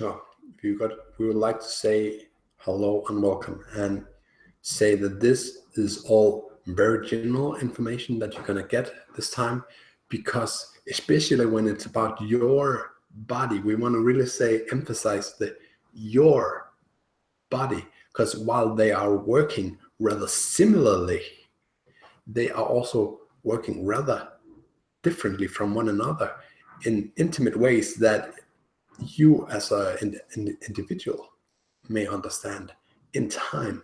So we would like to say hello and welcome and say that this is all very general information that you're gonna get this time, because especially when it's about your body, we want to really say emphasize the your body, because while they are working rather similarly, they are also working rather differently from one another in intimate ways that you as an individual may understand in time.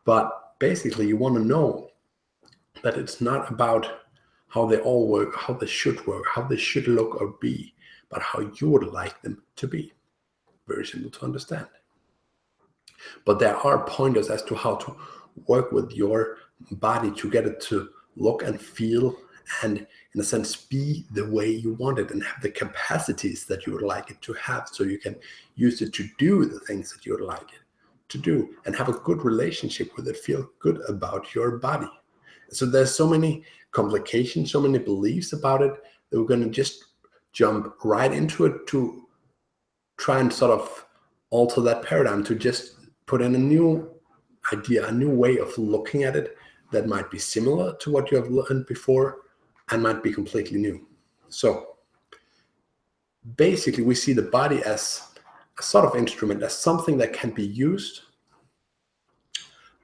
But basically, you want to know that it's not about how they all work, how they should look or be, but how you would like them to be. Very simple to understand. But there are pointers as to how to work with your body to get it to look and feel and, in a sense, be the way you want it and have the capacities that you would like it to have, so you can use it to do the things that you would like it to do and have a good relationship with it, feel good about your body. So there's so many complications, so many beliefs about it, that we're going to just jump right into it to try and sort of alter that paradigm, to just put in a new idea, a new way of looking at it that might be similar to what you have learned before and might be completely new. So basically, we see the body as a sort of instrument, as something that can be used,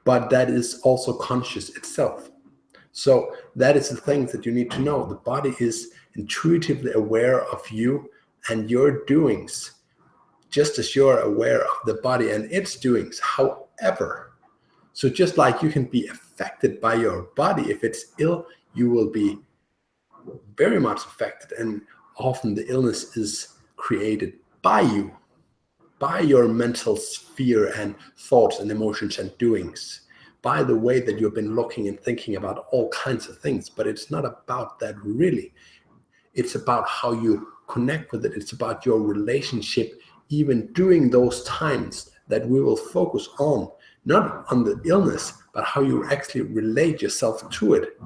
but that is also conscious itself. So that is the thing that you need to know. The body is intuitively aware of you and your doings, just as you're aware of the body and its doings. However, so just like you can be affected by your body, if it's ill, you will be very much affected. And often the illness is created by you, by your mental sphere and thoughts and emotions and doings, by the way that you've been looking and thinking about all kinds of things. But it's not about that really. It's about how you connect with it. It's about your relationship, even during those times that we will focus on, not on the illness, but how you actually relate yourself to it,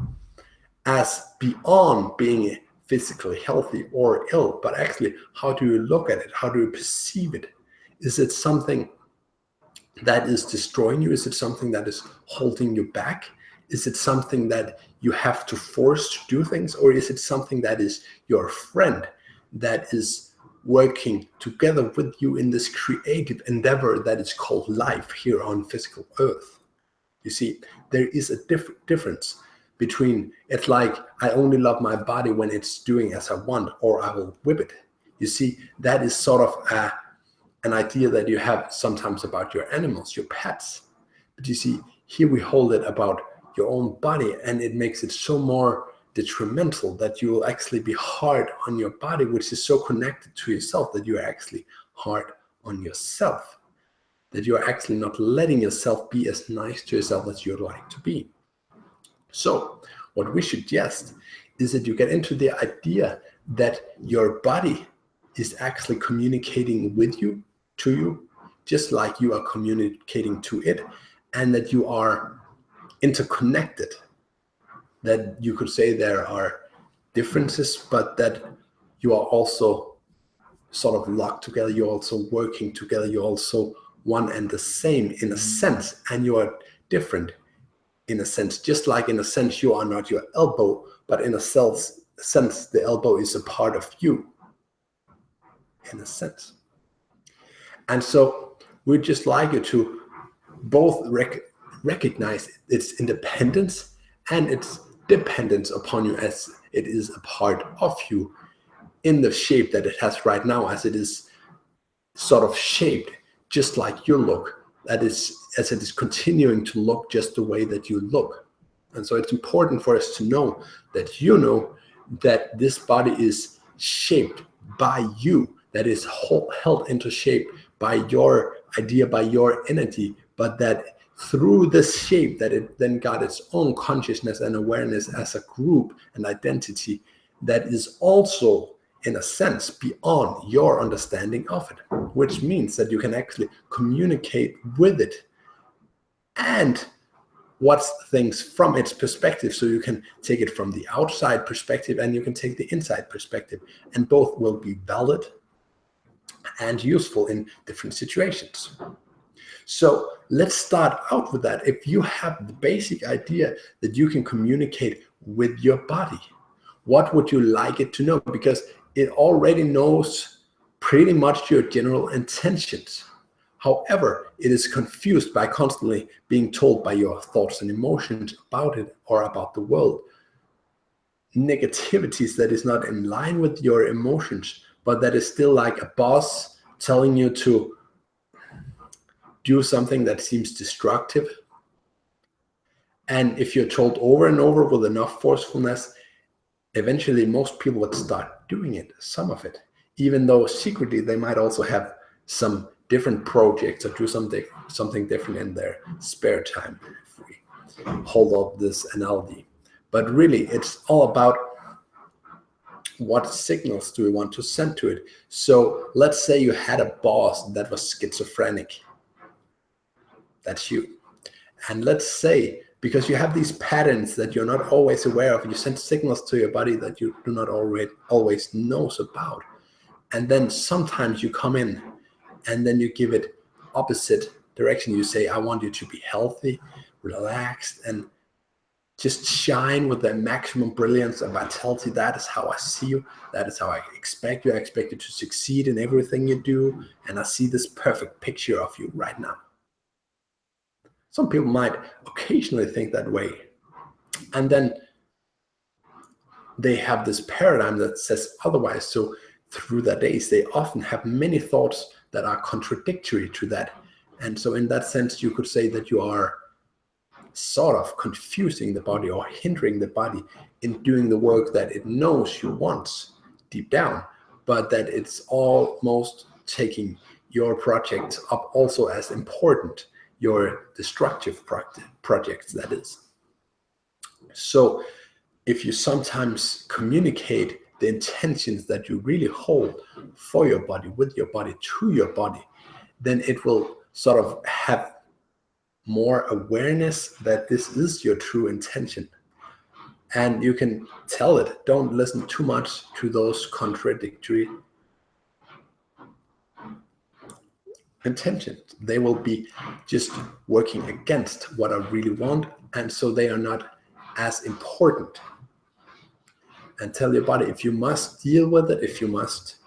as beyond being physically healthy or ill, but actually, how do you look at it? How do you perceive it? Is it something that is destroying you? Is it something that is holding you back? Is it something that you have to force to do things? Or is it something that is your friend, that is working together with you in this creative endeavor that is called life here on physical earth? You see, there is a difference between, it's like, I only love my body when it's doing as I want, or I will whip it. You see, that is sort of an idea that you have sometimes about your animals, your pets. But you see, here we hold it about your own body, and it makes it so more detrimental that you will actually be hard on your body, which is so connected to yourself, that you are actually hard on yourself, that you are actually not letting yourself be as nice to yourself as you'd like to be. So what we suggest is that you get into the idea that your body is actually communicating with you, to you, just like you are communicating to it, and that you are interconnected. That you could say there are differences, but that you are also sort of locked together. You're also working together. You're also one and the same in a sense, and you are different in a sense. Just like in a sense you are not your elbow, but in a sense the elbow is a part of you, in a sense. And so we'd just like you to both recognize its independence and its dependence upon you, as it is a part of you in the shape that it has right now, as it is sort of shaped just like you look, that is, as it is continuing to look just the way that you look. And so it's important for us to know that you know that this body is shaped by you, that is held into shape by your idea, by your energy, but that through this shape that it then got its own consciousness and awareness as a group and identity that is also, in a sense, beyond your understanding of it, which means that you can actually communicate with it and watch things from its perspective. So you can take it from the outside perspective and you can take the inside perspective, and both will be valid and useful in different situations. So let's start out with that. If you have the basic idea that you can communicate with your body, what would you like it to know? Because it already knows pretty much your general intentions. However, it is confused by constantly being told by your thoughts and emotions about it or about the world. Negativities that is not in line with your emotions, but that is still like a boss telling you to do something that seems destructive. And if you're told over and over with enough forcefulness, eventually most people would start doing it, some of it, even though secretly they might also have some different projects or do something different in their spare time, if we hold up this analogy. But really, it's all about what signals do we want to send to it. So let's say you had a boss that was schizophrenic. That's you. And let's say, because you have these patterns that you're not always aware of, you send signals to your body that you do not always knows about. And then sometimes you come in and then you give it opposite direction. You say, I want you to be healthy, relaxed, and just shine with the maximum brilliance and vitality. That is how I see you. That is how I expect you. I expect you to succeed in everything you do. And I see this perfect picture of you right now. Some people might occasionally think that way. And then they have this paradigm that says otherwise. So through their days, they often have many thoughts that are contradictory to that. And so in that sense, you could say that you are sort of confusing the body or hindering the body in doing the work that it knows you want deep down, but that it's almost taking your project up also as important, your destructive projects, that is. So if you sometimes communicate the intentions that you really hold for your body, with your body, to your body, then it will sort of have more awareness that this is your true intention. And you can tell it, don't listen too much to those contradictory intentions. They will be just working against what I really want, and so they are not as important. And tell your body, if you must deal with it, if you must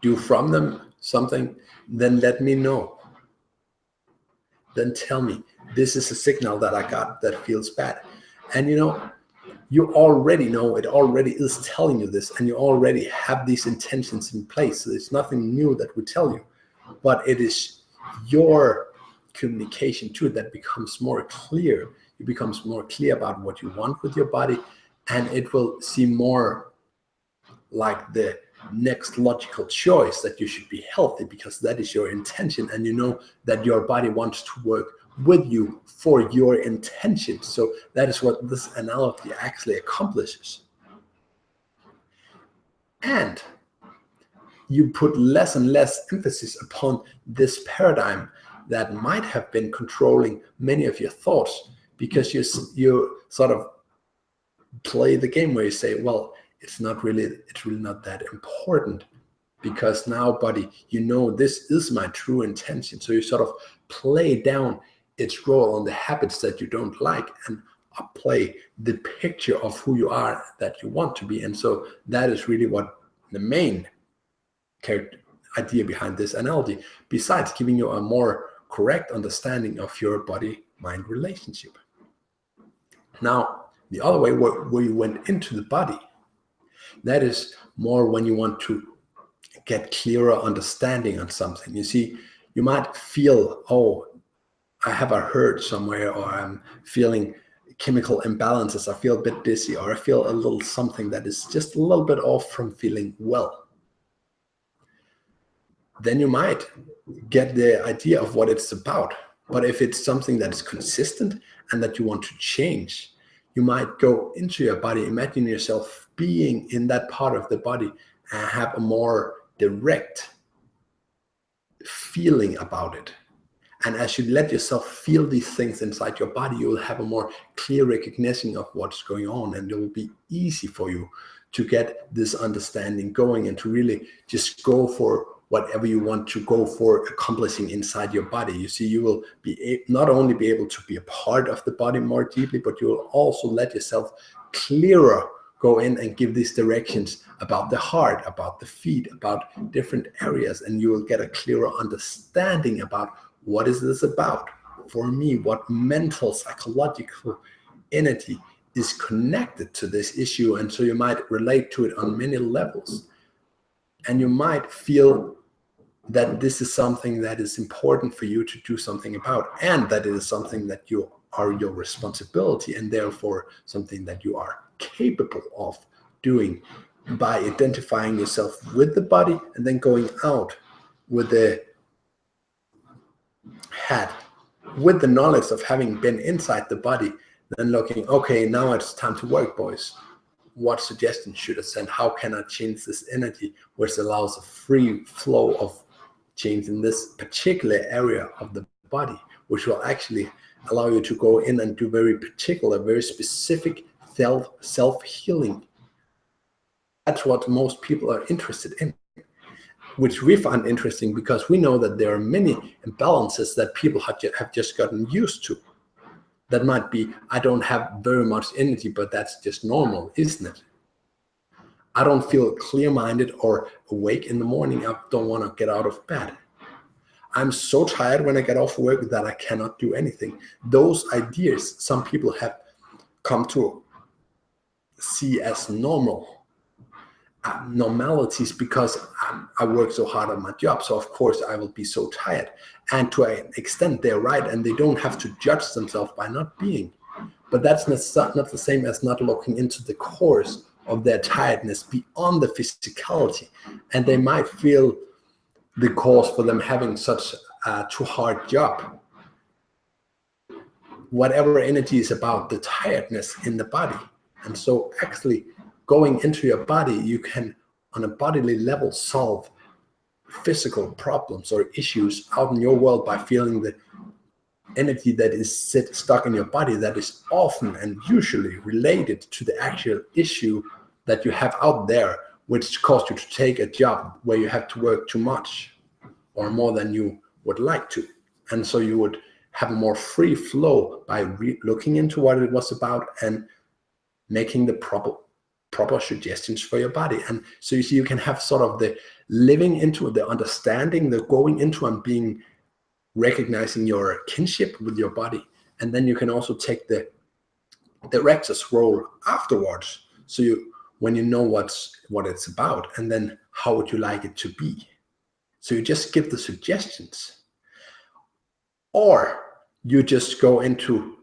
do from them something, then let me know. Then tell me, this is a signal that I got that feels bad. And you already know, it already is telling you this, and you already have these intentions in place. So it's nothing new that we tell you, but it is your communication to it that becomes more clear. It becomes more clear about what you want with your body, and it will seem more like the next logical choice that you should be healthy, because that is your intention, and you know that your body wants to work with you for your intention. So that is what this analogy actually accomplishes. And you put less and less emphasis upon this paradigm that might have been controlling many of your thoughts, because you sort of play the game where you say, well, it's really not that important, because now, buddy, this is my true intention. So you sort of play down its role on the habits that you don't like and upplay the picture of who you are that you want to be. And so that is really what the main idea behind this analogy, besides giving you a more correct understanding of your body-mind relationship. Now, the other way where you went into the body, that is more when you want to get clearer understanding on something. You see, you might feel, oh, I have a hurt somewhere, or I'm feeling chemical imbalances, I feel a bit dizzy, or I feel a little something that is just a little bit off from feeling well. Then you might get the idea of what it's about. But if it's something that is consistent and that you want to change, you might go into your body, imagine yourself being in that part of the body, and have a more direct feeling about it. And as you let yourself feel these things inside your body, you will have a more clear recognition of what's going on, and it will be easy for you to get this understanding going and to really just go for whatever you want to go for accomplishing inside your body. You see, you will be not only be able to be a part of the body more deeply, but you will also let yourself clearer go in and give these directions about the heart, about the feet, about different areas, and you will get a clearer understanding about what is this about for me, what mental, psychological entity is connected to this issue. And so you might relate to it on many levels, and you might feel that this is something that is important for you to do something about, and that it is something that you are your responsibility, and therefore something that you are capable of doing by identifying yourself with the body and then going out with the hat, with the knowledge of having been inside the body, then looking, okay, now it's time to work, boys. What suggestions should I send? How can I change this energy, which allows a free flow of change in this particular area of the body, which will actually allow you to go in and do very particular, very specific self-healing. That's what most people are interested in, which we find interesting because we know that there are many imbalances that people have just gotten used to. That might be, I don't have very much energy, but that's just normal, isn't it? I don't feel clear-minded or awake in the morning. I don't want to get out of bed. I'm so tired when I get off work that I cannot do anything. Those ideas some people have come to see as normalities because I work so hard on my job. So of course I will be so tired. And to an extent they're right, and they don't have to judge themselves by not being. But that's not the same as not looking into the cause of their tiredness beyond the physicality. And they might feel the cause for them having such a too hard job. Whatever energy is about the tiredness in the body. And so actually going into your body, you can on a bodily level solve physical problems or issues out in your world by feeling the energy that is stuck in your body that is often and usually related to the actual issue that you have out there, which caused you to take a job where you have to work too much or more than you would like to. And so you would have a more free flow by looking into what it was about and making the proper suggestions for your body. And so you see, you can have sort of the living into the understanding, the going into and recognizing your kinship with your body. And then you can also take the director's role afterwards. So when you know what it's about, and then how would you like it to be? So you just give the suggestions, or you just go into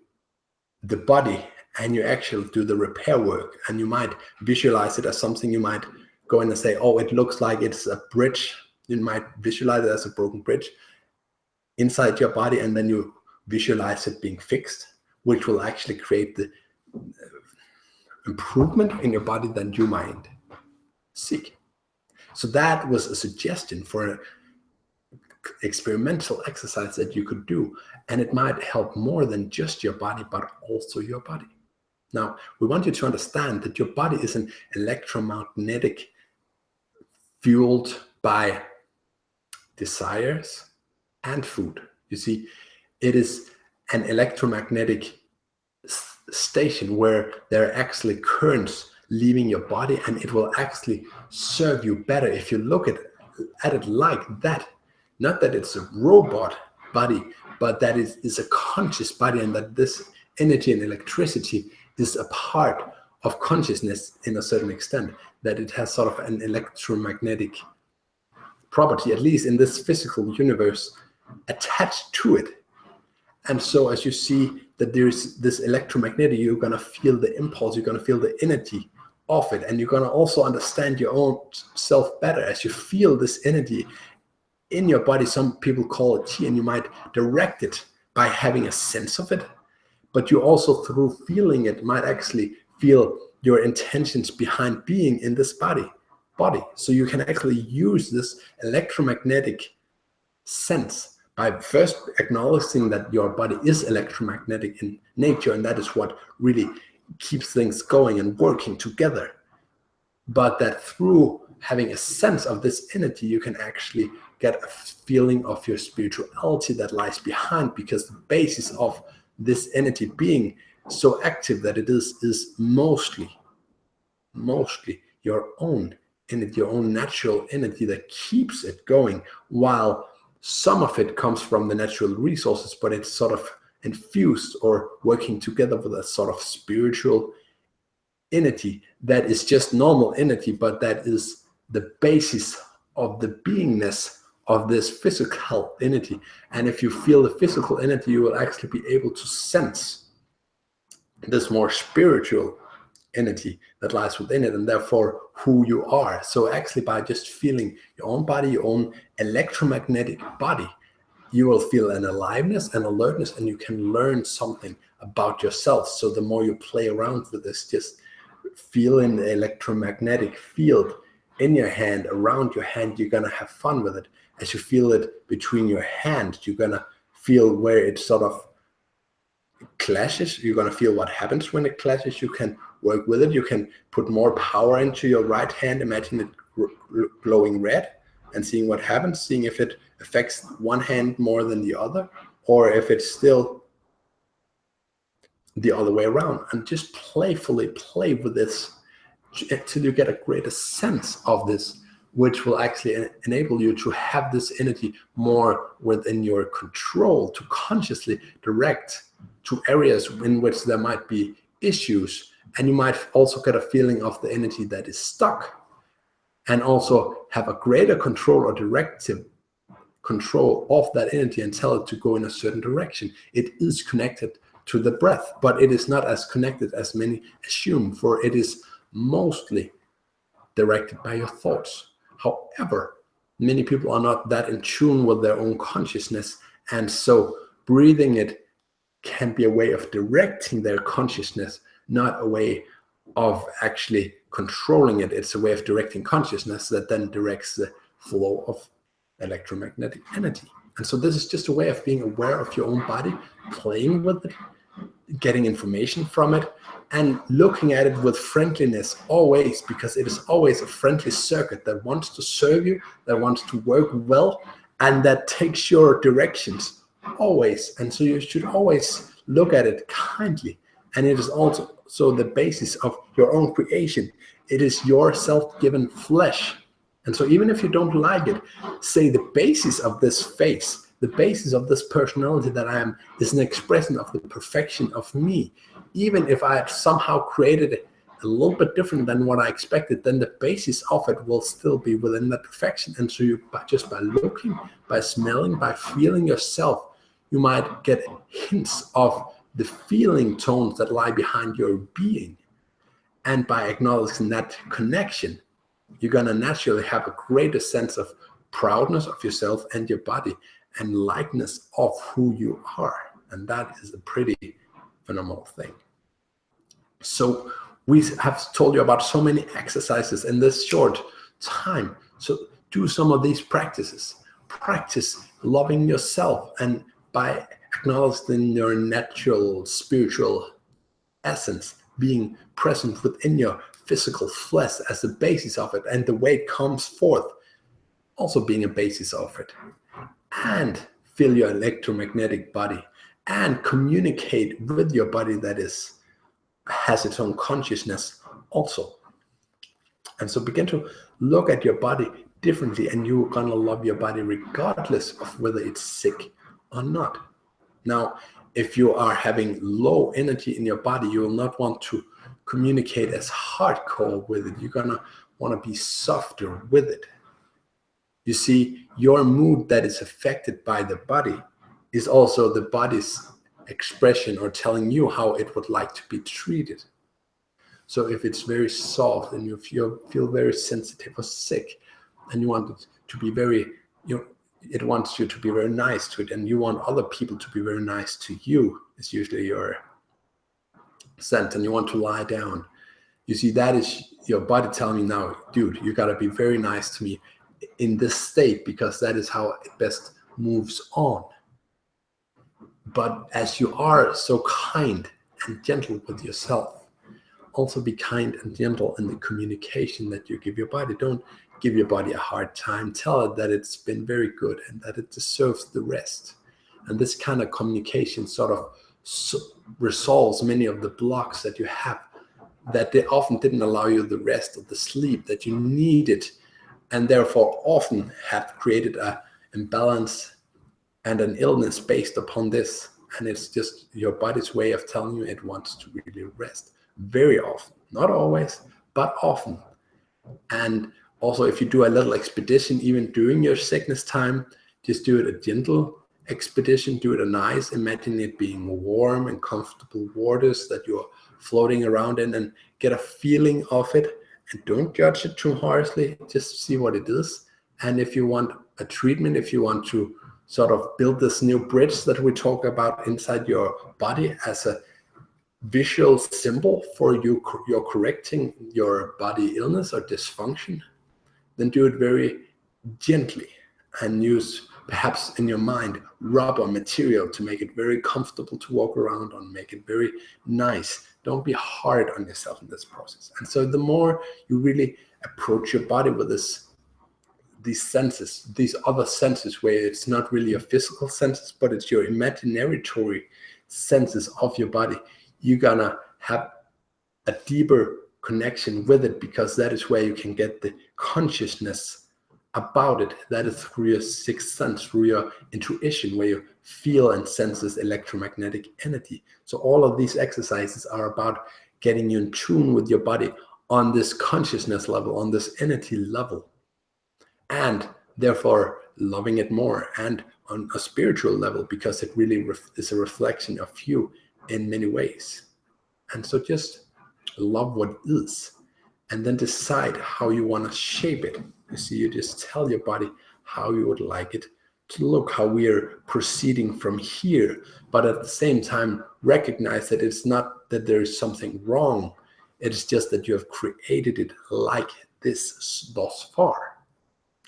the body and you actually do the repair work, and you might visualize it as something. You might go in and say, oh, it looks like it's a bridge. You might visualize it as a broken bridge inside your body, and then you visualize it being fixed, which will actually create the improvement in your body that you might seek. So that was a suggestion for an experimental exercise that you could do, and it might help more than just your body, but also your body. Now, we want you to understand that your body is an electromagnetic fueled by desires and food. You see, it is an electromagnetic station where there are actually currents leaving your body, and it will actually serve you better if you look at it like that. Not that it's a robot body, but that it is a conscious body, and that this energy and electricity is a part of consciousness in a certain extent, that it has sort of an electromagnetic property, at least in this physical universe, attached to it. And so as you see that there's this electromagnetic, you're going to feel the impulse, you're going to feel the energy of it, and you're going to also understand your own self better as you feel this energy in your body. Some people call it chi, and you might direct it by having a sense of it, but you also, through feeling it, might actually feel your intentions behind being in this body. So you can actually use this electromagnetic sense by first acknowledging that your body is electromagnetic in nature, and that is what really keeps things going and working together. but that through having a sense of this energy, you can actually get a feeling of your spirituality that lies behind, because the basis of this energy being so active that it is mostly your own energy, your own natural energy that keeps it going, while some of it comes from the natural resources, but it's sort of infused or working together with a sort of spiritual energy that is just normal energy, but that is the basis of the beingness of this physical energy. And if you feel the physical energy, you will actually be able to sense this more spiritual energy that lies within it, and therefore who you are. So actually, by just feeling your own body, your own electromagnetic body, you will feel an aliveness and alertness, and you can learn something about yourself. So the more you play around with this, just feeling the electromagnetic field in your hand, around your hand, you're gonna have fun with it. As you feel it between your hands, you're gonna feel where it sort of clashes. You're gonna feel what happens when it clashes. You can work with it. You can put more power into your right hand. Imagine it glowing red and seeing what happens, seeing if it affects one hand more than the other, or if it's still the other way around. And just playfully play with this until you get a greater sense of this, which will actually enable you to have this energy more within your control, to consciously direct to areas in which there might be issues. And you might also get a feeling of the energy that is stuck, and also have a greater control or directive control of that energy and tell it to go in a certain direction. It is connected to the breath, but it is not as connected as many assume, for it is mostly directed by your thoughts. However, many people are not that in tune with their own consciousness, and so breathing it can be a way of directing their consciousness, not a way of actually controlling it. It's a way of directing consciousness that then directs the flow of electromagnetic energy. And so this is just a way of being aware of your own body, playing with it, getting information from it, and looking at it with friendliness always, because it is always a friendly circuit that wants to serve you, that wants to work well, and that takes your directions always. And so you should always look at it kindly. And it is also the basis of your own creation. It is your self-given flesh. And so even if you don't like it, say the basis of this face, the basis of this personality that I am, is an expression of the perfection of me. Even if I had somehow created it a little bit different than what I expected, then the basis of it will still be within that perfection. And so you, just by looking, by smelling, by feeling yourself, you might get hints of the feeling tones that lie behind your being. And by acknowledging that connection, you're going to naturally have a greater sense of proudness of yourself and your body, and likeness of who you are. And that is a pretty phenomenal thing. So we have told you about so many exercises in this short time. So do some of these practices. Practice loving yourself, and by acknowledging your natural spiritual essence being present within your physical flesh as the basis of it, and the way it comes forth also being a basis of it. And feel your electromagnetic body, and communicate with your body that has its own consciousness also. And so begin to look at your body differently, and you're gonna love your body regardless of whether it's sick or not. Now, if you are having low energy in your body, you will not want to communicate as hardcore with it. You're gonna want to be softer with it. You see, your mood that is affected by the body is also the body's expression, or telling you how it would like to be treated. So if it's very soft and you feel very sensitive or sick, and you want it to be very, it wants you to be very nice to it, and you want other people to be very nice to you, is usually your sense, and you want to lie down. You see, that is your body telling you now, dude, you got to be very nice to me in this state, because that is how it best moves on. But as you are so kind and gentle with yourself, also be kind and gentle in the communication that you give your body. Don't give your body a hard time. Tell it that it's been very good and that it deserves the rest. And this kind of communication sort of resolves many of the blocks that you have, that they often didn't allow you the rest of the sleep that you needed, and therefore often have created an imbalance and an illness based upon this. And it's just your body's way of telling you it wants to really rest. Very often, not always, but often. And also, if you do a little expedition, even during your sickness time, just do it a gentle expedition, do it a nice, imagine it being warm and comfortable waters that you're floating around in, and get a feeling of it. And don't judge it too harshly, just see what it is. And if you want a treatment, if you want to sort of build this new bridge that we talk about inside your body as a visual symbol for you're correcting your body illness or dysfunction, then do it very gently and use perhaps in your mind rubber material to make it very comfortable to walk around on, make it very nice. Don't be hard on yourself in this process. And so the more you really approach your body with these senses, these other senses, where it's not really your physical senses, but it's your imaginatory senses of your body, you're gonna have a deeper connection with it, because that is where you can get the consciousness about it. That is through your sixth sense, through your intuition, where you feel and sense this electromagnetic energy. So all of these exercises are about getting you in tune with your body on this consciousness level, on this energy level, and therefore loving it more, and on a spiritual level, because it really is a reflection of you in many ways. And so just love what is, and then decide how you want to shape it. You see, you just tell your body how you would like it to look, how we are proceeding from here, but at the same time recognize that it's not that there is something wrong, it's just that you have created it like this thus far.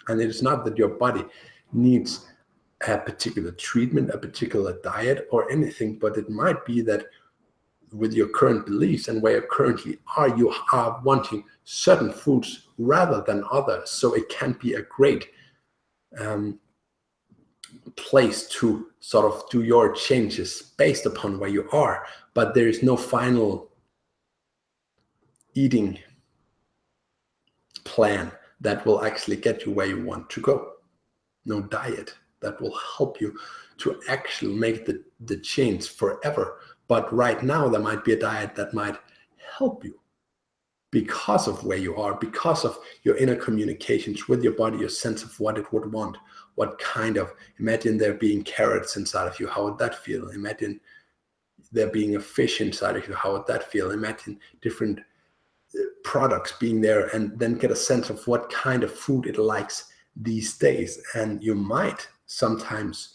And it is not that your body needs a particular treatment, a particular diet or anything, but it might be that with your current beliefs and where you currently are, you are wanting certain foods rather than others. So it can be a great place to sort of do your changes based upon where you are, but there is no final eating plan that will actually get you where you want to go. No diet that will help you to actually make the change forever. But right now, there might be a diet that might help you because of where you are, because of your inner communications with your body, your sense of what it would want, what kind of, imagine there being carrots inside of you, how would that feel? Imagine there being a fish inside of you, how would that feel? Imagine different products being there, and then get a sense of what kind of food it likes these days. And you might sometimes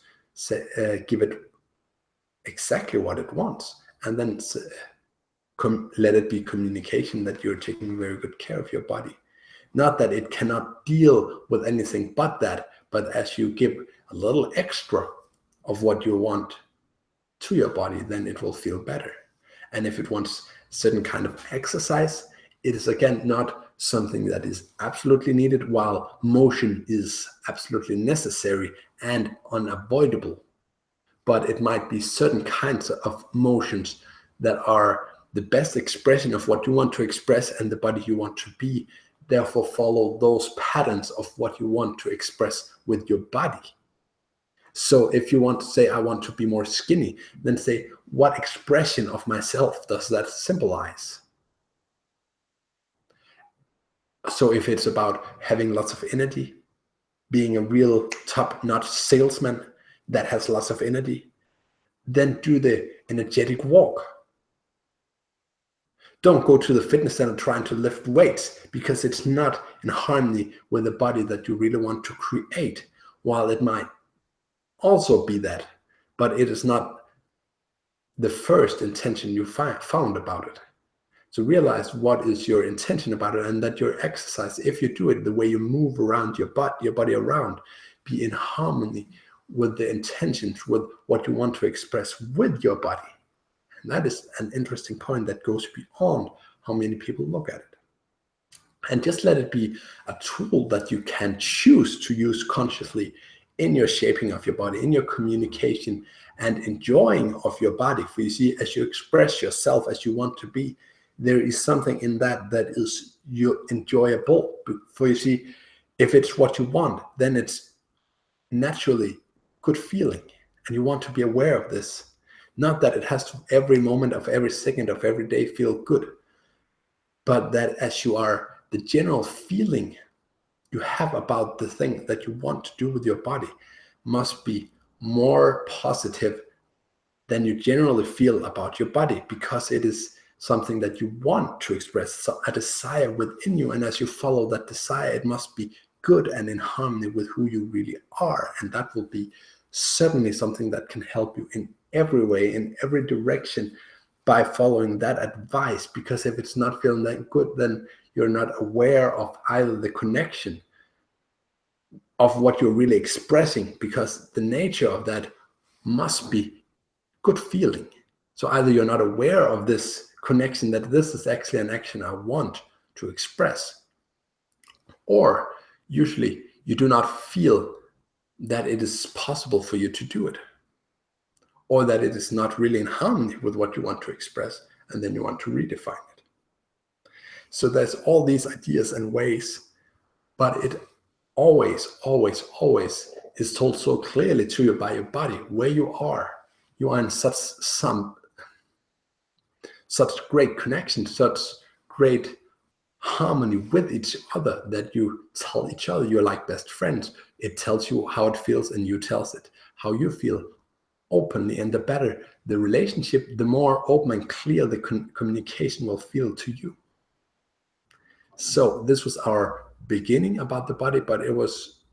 give it exactly what it wants, and then let it be communication that you're taking very good care of your body. Not that it cannot deal with anything but that, but as you give a little extra of what you want to your body, then it will feel better. And if it wants certain kind of exercise, it is again not something that is absolutely needed, while motion is absolutely necessary and unavoidable. But it might be certain kinds of motions that are the best expression of what you want to express and the body you want to be. Therefore, follow those patterns of what you want to express with your body. So if you want to say, I want to be more skinny, then say, what expression of myself does that symbolize? So if it's about having lots of energy, being a real top-notch salesman that has lots of energy, then do the energetic walk. Don't go to the fitness center trying to lift weights, because it's not in harmony with the body that you really want to create. While it might also be that, but it is not the first intention you found about it. So realize what is your intention about it, and that your exercise, if you do it, the way you move around your body around, be in harmony with the intentions, with what you want to express with your body. And that is an interesting point that goes beyond how many people look at it. And just let it be a tool that you can choose to use consciously in your shaping of your body, in your communication and enjoying of your body. For you see, as you express yourself as you want to be, there is something in that that is enjoyable. For you see, if it's what you want, then it's naturally good feeling, and you want to be aware of this. Not that it has to every moment of every second of every day feel good, but that as you are, the general feeling you have about the thing that you want to do with your body must be more positive than you generally feel about your body, because it is something that you want to express, a desire within you. And as you follow that desire, it must be good and in harmony with who you really are. And that will be certainly something that can help you in every way, in every direction, by following that advice. Because if it's not feeling that good, then you're not aware of either the connection of what you're really expressing, because the nature of that must be good feeling. So either you're not aware of this connection, that this is actually an action I want to express, or usually you do not feel that it is possible for you to do it, or that it is not really in harmony with what you want to express, and then you want to redefine it. So there's all these ideas and ways, but it always is told so clearly to you by your body where you are. You are in such great connection, such great harmony with each other, that you tell each other you're like best friends. It tells you how it feels, and you tells it how you feel openly. And the better the relationship, the more open and clear the communication will feel to you. So this was our beginning about the body, but it was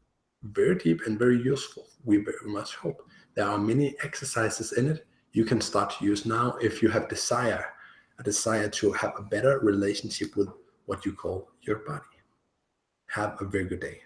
very deep and very useful. We very much hope. There are many exercises in it you can start to use now if you have a desire to have a better relationship with what you call your body. Have a very good day.